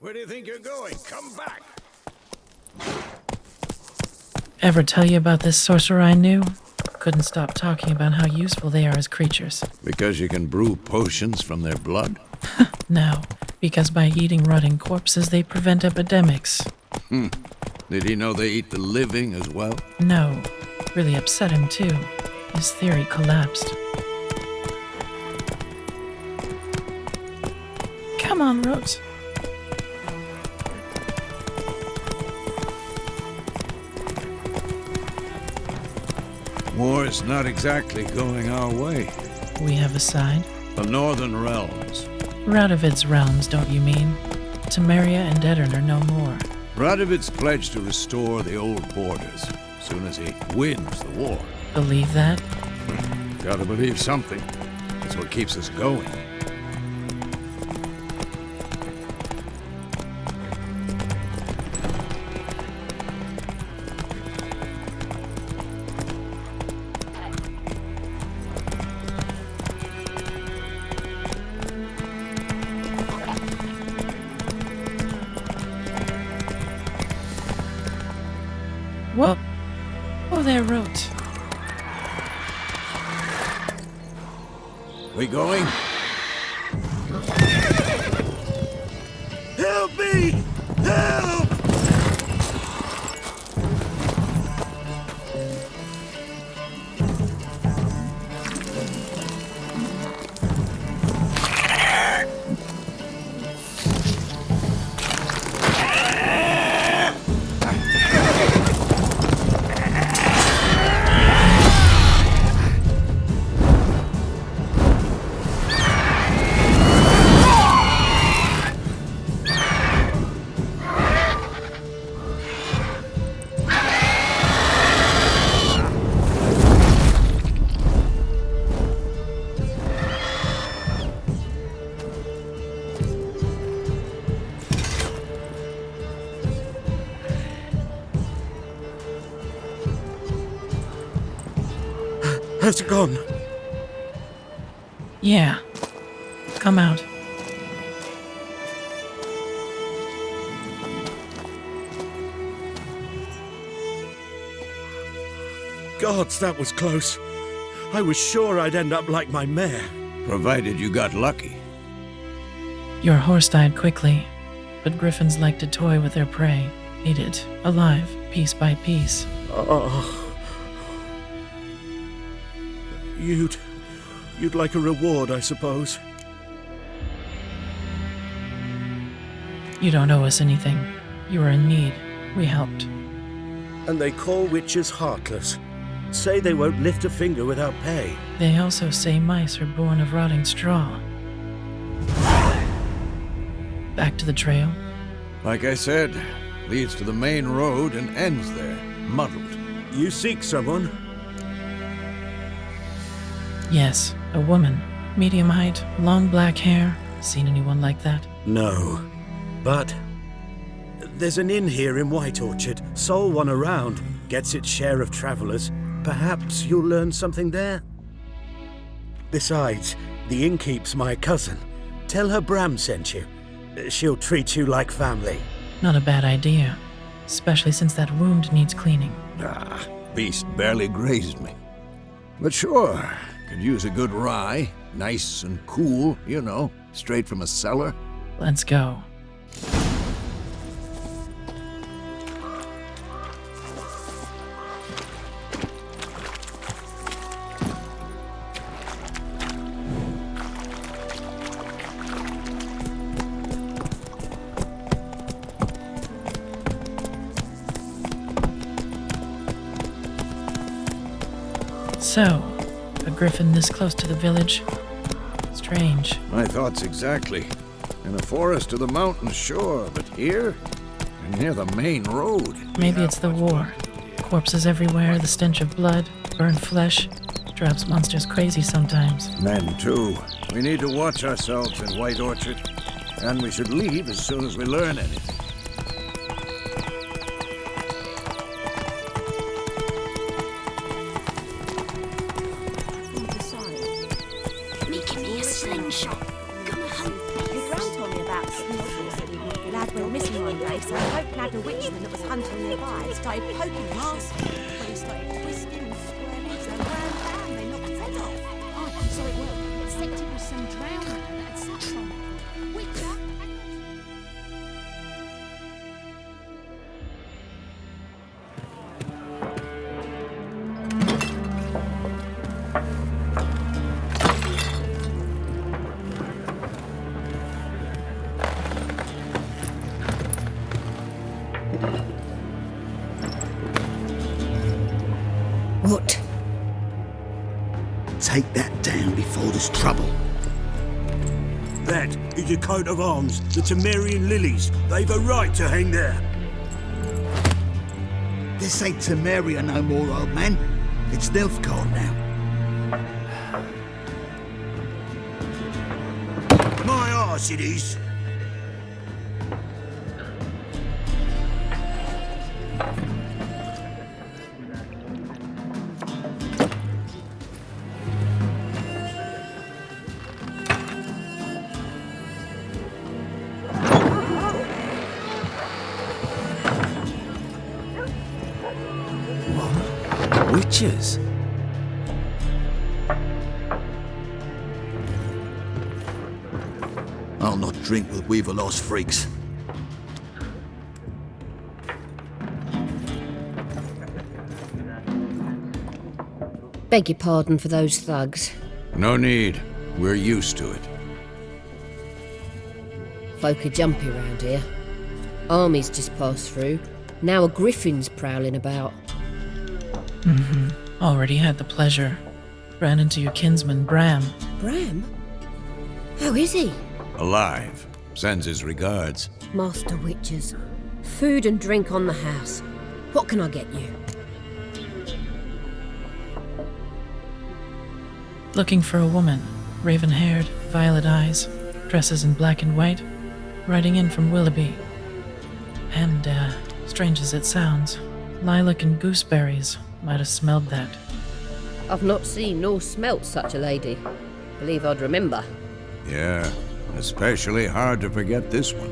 Where do you think you're going? Come back! Ever tell you about this sorcerer I knew? Couldn't stop talking about how useful they are as creatures. Because you can brew potions from their blood? No, because by eating rotting corpses they prevent epidemics. Did he know they eat the living as well? No, really upset him too. His theory collapsed. Come on, Rose. War's not exactly going our way. We have a side. The Northern Realms. Radovid's realms, don't you mean? Temeria and Edirn are no more. Radovid's pledged to restore the old borders, as soon as he wins the war. Believe that? Gotta believe something. That's what keeps us going. Whoa. Oh, there, Rote. We going? Help me! Help! Has it gone? Yeah. Come out. Gods, that was close. I was sure I'd end up like my mare. Provided you got lucky. Your horse died quickly, but griffins like to toy with their prey, eat it, alive, piece by piece. Oh. You'd like a reward, I suppose. You don't owe us anything. You were in need. We helped. And they call witches heartless. Say they won't lift a finger without pay. They also say mice are born of rotting straw. Back to the trail. Like I said, leads to the main road and ends there, muddled. You seek someone? Yes, a woman. Medium height, long black hair. Seen anyone like that? No. But there's an inn here in White Orchard. Sole one around. Gets its share of travelers. Perhaps you'll learn something there? Besides, the innkeep's my cousin. Tell her Bram sent you. She'll treat you like family. Not a bad idea. Especially since that wound needs cleaning. Beast barely grazed me. But sure, could use a good rye. Nice and cool, you know, straight from a cellar. Let's go. So, a griffin this close to the village? Strange. My thoughts exactly. In a forest or the mountains, sure, but here? And near the main road. Maybe it's the war. Corpses everywhere, the stench of blood, burned flesh. Drives monsters crazy sometimes. Men, too. We need to watch ourselves in White Orchard. And we should leave as soon as we learn anything. Making me a slingshot. Gonna hunt me. His grand told me about it. He said he would be glad went missing one day, so Pope nabbed a witchman that was hunting nearby and started poking him arse. When he started twisting and squirming, so bam, they knocked his head off. Oh, so it was. Except it was some drowner that had sucked on it. Witcher. What? Take that down before there's trouble. That is a coat of arms, the Temerian lilies. They've a right to hang there. This ain't Temeria no more, old man. It's Nilfgaard now. My arse it is. Witches? I'll not drink with Weaver-lost freaks. Beg your pardon for those thugs. No need. We're used to it. Folk are jumpy round here. Armies just passed through. Now a griffin's prowling about. Already had the pleasure. Ran into your kinsman, Bram. Bram? How is he? Alive. Sends his regards. Master Witches. Food and drink on the house. What can I get you? Looking for a woman. Raven-haired, violet eyes. Dresses in black and white. Riding in from Willoughby. And, strange as it sounds, lilac and gooseberries. Might have smelled that. I've not seen nor smelt such a lady. Believe I'd remember. Yeah, especially hard to forget this one.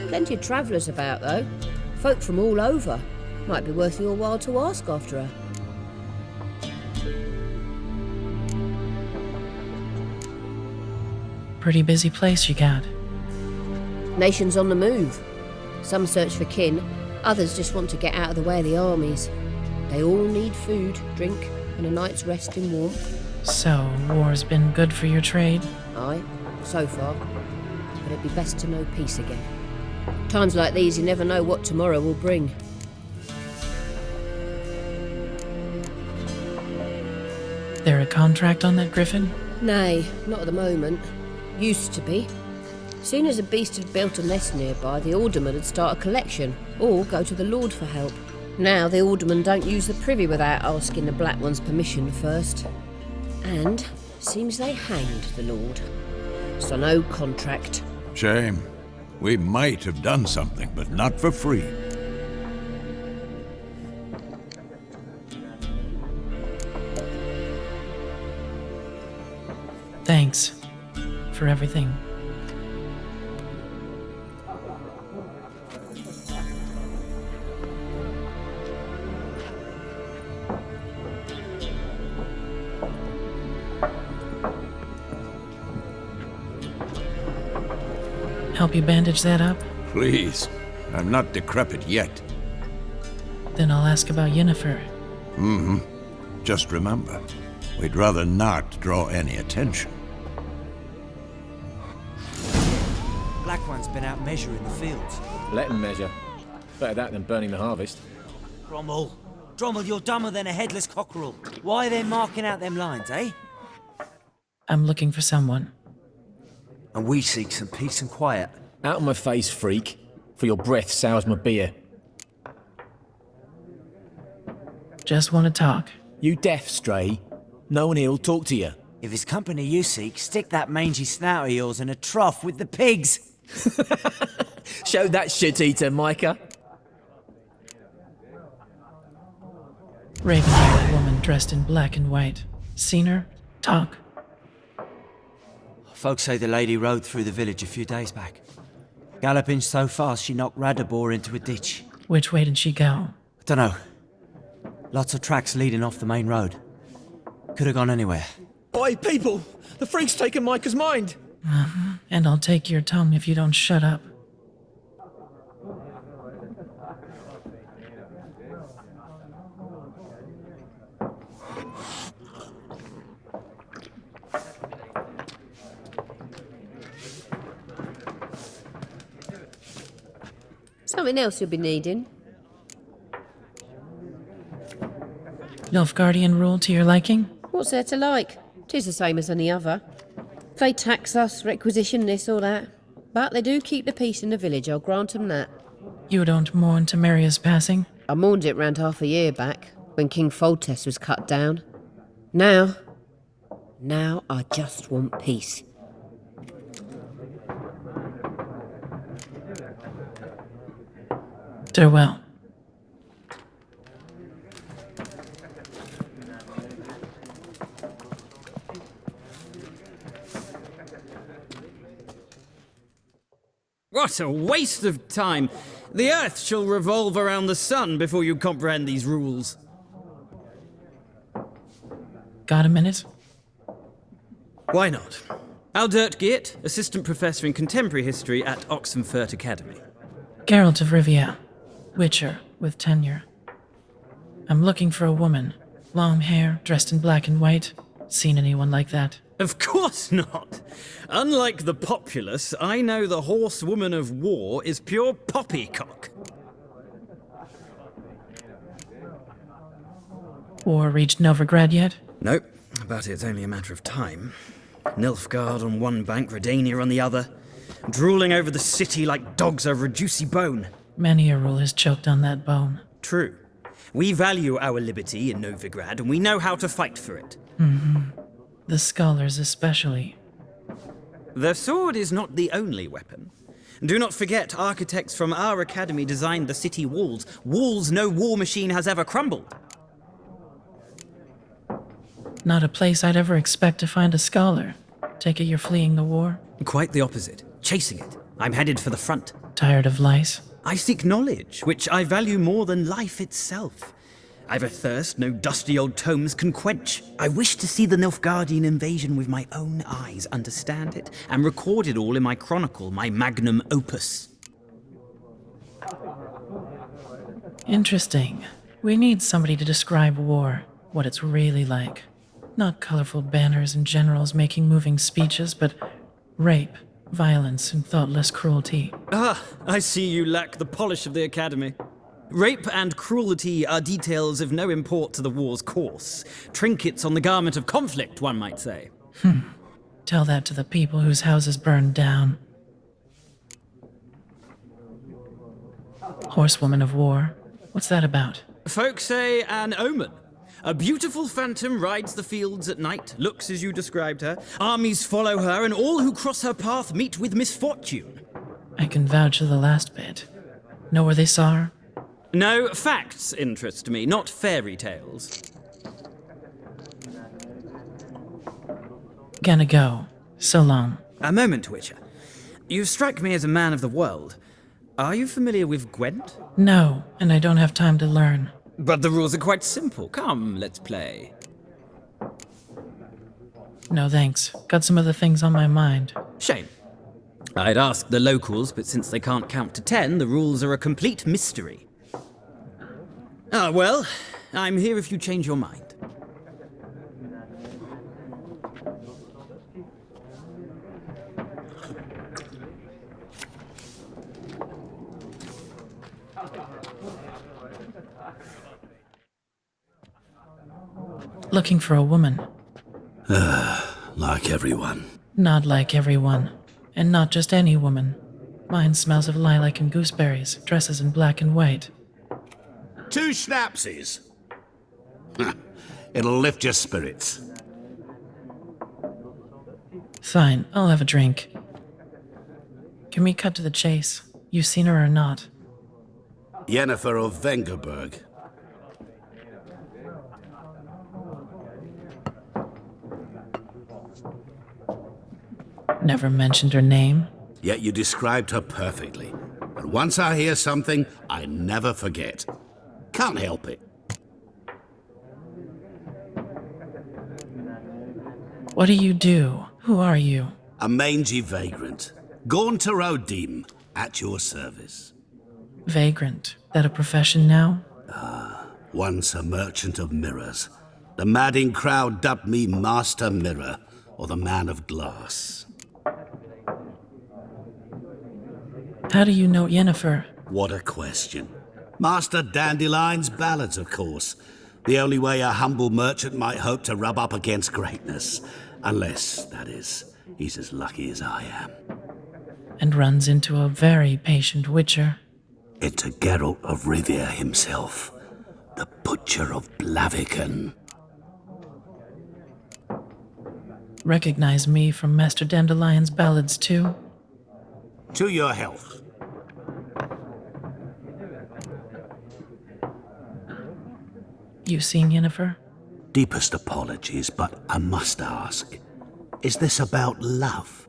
Plenty of travellers about, though. Folk from all over. Might be worth your while to ask after her. Pretty busy place you got. Nations on the move. Some search for kin, others just want to get out of the way of the armies. They all need food, drink, and a night's rest in warmth. So, war's been good for your trade? Aye, so far. But it'd be best to know peace again. Times like these, you never know what tomorrow will bring. There a contract on that griffin? Nay, not at the moment. Used to be. Soon as a beast had built a nest nearby, the alderman would start a collection, or go to the Lord for help. Now the aldermen don't use the privy without asking the Black One's permission first. And seems they hanged the Lord. So no contract. Shame. We might have done something, but not for free. Thanks for everything. Help you bandage that up? Please. I'm not decrepit yet. Then I'll ask about Yennefer. Just remember, we'd rather not draw any attention. Black One's been out measuring the fields. Let him measure. Better that than burning the harvest. Drommel, you're dumber than a headless cockerel. Why are they marking out them lines, eh? I'm looking for someone. And we seek some peace and quiet. Out of my face, freak. For your breath sours my beer. Just want to talk. You deaf, Stray? No one here'll talk to you. If it's company you seek, stick that mangy snout of yours in a trough with the pigs. Show that shit-eater, Micah. Raven-haired woman dressed in black and white. Seen her? Talk. Folks say the lady rode through the village a few days back. Galloping so fast she knocked Radabor into a ditch. Which way did she go? Dunno. Lots of tracks leading off the main road. Could have gone anywhere. Oi, people! The freak's taken Micah's mind! And I'll take your tongue if you don't shut up. Something else you'll be needing. Nilfgaardian rule to your liking? What's there to like? 'Tis the same as any other. They tax us, requisition this or that. But they do keep the peace in the village, I'll grant 'em that. You don't mourn Temeria's passing? I mourned it round half a year back, when King Foltest was cut down. Now I just want peace. Farewell. What a waste of time! The Earth shall revolve around the sun before you comprehend these rules. Got a minute? Why not? Aldert Geert, Assistant Professor in Contemporary History at Oxenfurt Academy. Geralt of Rivia, Witcher with tenure. I'm looking for a woman. Long hair, dressed in black and white. Seen anyone like that? Of course not! Unlike the populace, I know the horsewoman of war is pure poppycock. War reached Novigrad yet? Nope, but it's only a matter of time. Nilfgaard on one bank, Redania on the other, drooling over the city like dogs over a juicy bone. Many a rule has choked on that bone. True. We value our liberty in Novigrad, and we know how to fight for it. The scholars especially. The sword is not the only weapon. Do not forget, architects from our academy designed the city walls. Walls no war machine has ever crumbled. Not a place I'd ever expect to find a scholar. Take it you're fleeing the war? Quite the opposite. Chasing it. I'm headed for the front. Tired of lice? I seek knowledge, which I value more than life itself. I've a thirst no dusty old tomes can quench. I wish to see the Nilfgaardian invasion with my own eyes, understand it, and record it all in my chronicle, my magnum opus. Interesting. We need somebody to describe war, what it's really like. Not colorful banners and generals making moving speeches, but rape, violence, and thoughtless cruelty. Ah, I see you lack the polish of the academy. Rape and cruelty are details of no import to the war's course. Trinkets on the garment of conflict, one might say. Tell that to the people whose houses burned down. Horsewoman of war. What's that about? Folk say an omen. A beautiful phantom rides the fields at night, looks as you described her. Armies follow her, and all who cross her path meet with misfortune. I can vouch for the last bit. Know where they saw her? No, facts interest me, not fairy tales. Gonna go. So long. A moment, Witcher. You strike me as a man of the world. Are you familiar with Gwent? No, and I don't have time to learn. But the rules are quite simple. Come, let's play. No thanks. Got some other things on my mind. Shame. I'd ask the locals, but since they can't count to 10, the rules are a complete mystery. Ah, well, I'm here if you change your mind. Looking for a woman. Like everyone. Not like everyone. And not just any woman. Mine smells of lilac and gooseberries, dresses in black and white. 2 schnapsies. It'll lift your spirits. Fine, I'll have a drink. Can we cut to the chase? You seen her or not? Yennefer of Vengerberg. Never mentioned her name. Yet you described her perfectly. And once I hear something, I never forget. Can't help it. What do you do? Who are you? A mangy vagrant. Gone to Rodim, at your service. Vagrant. That a profession now? Once a merchant of mirrors. The madding crowd dubbed me Master Mirror, or the Man of Glass. How do you know Yennefer? What a question. Master Dandelion's ballads, of course. The only way a humble merchant might hope to rub up against greatness. Unless, that is, he's as lucky as I am. And runs into a very patient witcher. Into Geralt of Rivia himself, the Butcher of Blaviken. Recognize me from Master Dandelion's ballads too? To your health. You seen Yennefer? Deepest apologies, but I must ask. Is this about love?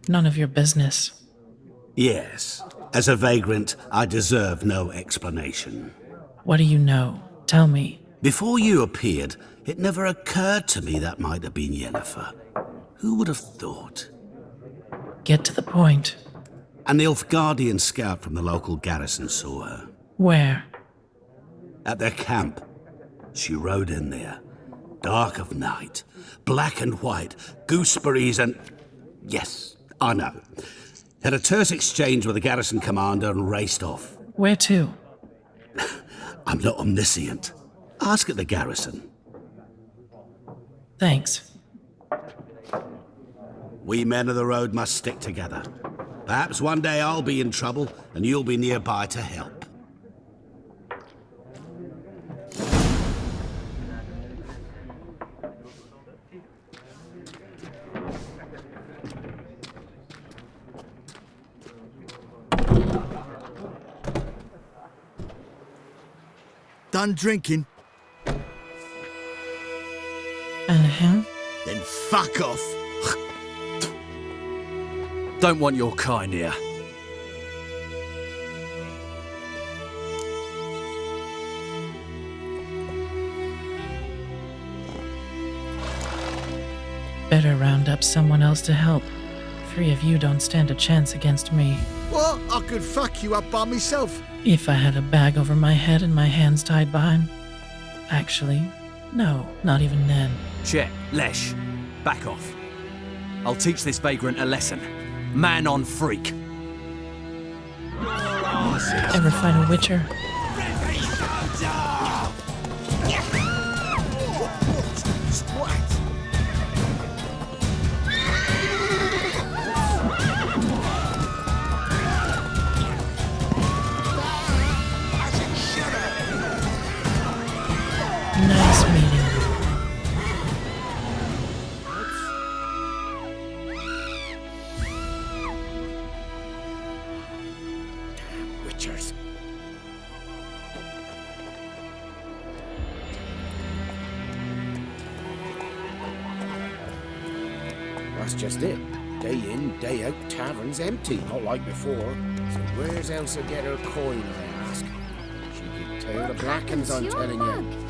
None of your business. Yes. As a vagrant, I deserve no explanation. What do you know? Tell me. Before you appeared, it never occurred to me that might have been Yennefer. Who would have thought? Get to the point. An Nilfgaardian scout from the local garrison saw her. Where? At their camp. She rode in there. Dark of night. Black and white. Gooseberries and... Yes, I know. Had a terse exchange with the garrison commander and raced off. Where to? I'm not omniscient. Ask at the garrison. Thanks. We men of the road must stick together. Perhaps one day I'll be in trouble and you'll be nearby to help. Done drinking? Uh-huh. Then fuck off. Don't want your kind here. Better round up someone else to help. 3 of you don't stand a chance against me. What? I could fuck you up by myself. If I had a bag over my head and my hands tied behind. Actually, no, not even then. Chet, Lesh, back off. I'll teach this vagrant a lesson. Man on freak. Ever find a witcher? Nice meeting you. Damn witchers. That's just it. Day in, day out, tavern's empty, not like before. So where's Elsa get her coin, I ask? She could tear the blackens, I'm telling you.